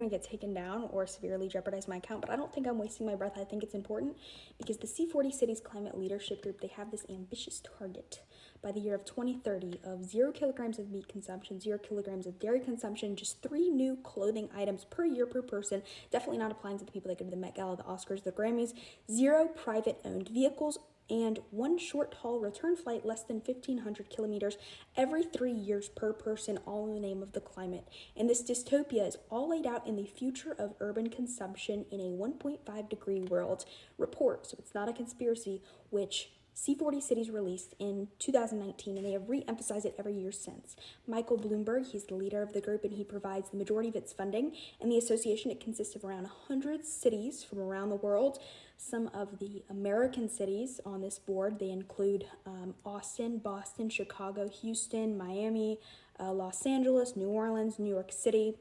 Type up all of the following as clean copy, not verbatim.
gonna get taken down or severely jeopardize my account, but I don't think I'm wasting my breath. I think it's important because the C40 Cities Climate Leadership Group, they have this ambitious target by the year of 2030 of 0 kilograms of meat consumption, 0 kilograms of dairy consumption, just 3 new clothing items per year per person. Definitely not applying to the people that go to the Met Gala, the Oscars, the Grammys. 0 private owned vehicles, and 1 short haul return flight less than 1,500 kilometers every 3 years per person, all in the name of the climate. And this dystopia is all laid out in the Future of Urban Consumption in a 1.5 degree world report. So it's not a conspiracy, which C40 Cities released in 2019, and they have re-emphasized it every year since. Michael Bloomberg, he's the leader of the group, and he provides the majority of its funding. And the association, it consists of around 100 cities from around the world. Some of the American cities on this board, they include Austin, Boston, Chicago, Houston, Miami, Los Angeles, New Orleans, New York City,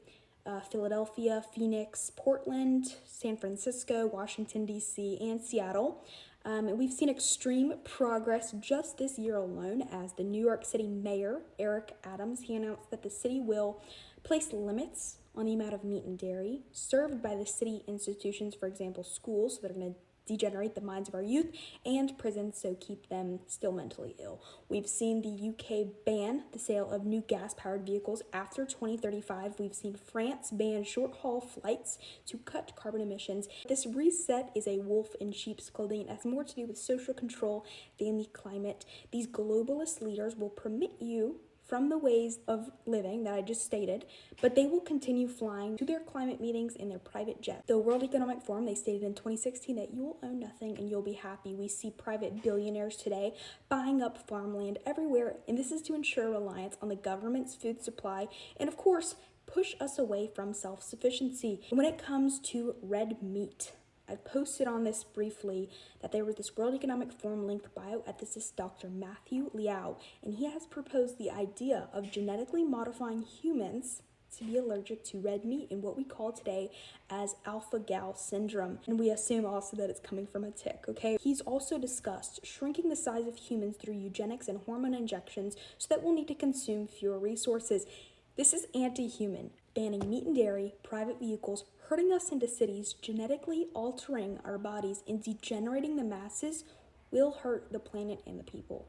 Philadelphia, Phoenix, Portland, San Francisco, Washington, D.C., and Seattle. And we've seen extreme progress just this year alone as the New York City Mayor, Eric Adams, he announced that the city will place limits on the amount of meat and dairy served by the city institutions, for example, schools, so they're going to degenerate the minds of our youth, and prisons, so keep them still mentally ill. We've seen the UK ban the sale of new gas-powered vehicles after 2035. We've seen France ban short-haul flights to cut carbon emissions. This reset is a wolf in sheep's clothing. It has more to do with social control than the climate. These globalist leaders will permit you from the ways of living that I just stated, but they will continue flying to their climate meetings in their private jet. The World Economic Forum, they stated in 2016 that you will own nothing and you'll be happy. We see private billionaires today buying up farmland everywhere, and this is to ensure reliance on the government's food supply and, of course, push us away from self-sufficiency. When it comes to red meat, I posted on this briefly that there was this World Economic Forum linked bioethicist Dr. Matthew Liao, and he has proposed the idea of genetically modifying humans to be allergic to red meat in what we call today as alpha-gal syndrome. And we assume also that it's coming from a tick, okay? He's also discussed shrinking the size of humans through eugenics and hormone injections so that we'll need to consume fewer resources. This is anti-human, banning meat and dairy, private vehicles, herding us into cities, genetically altering our bodies, and degenerating the masses will hurt the planet and the people.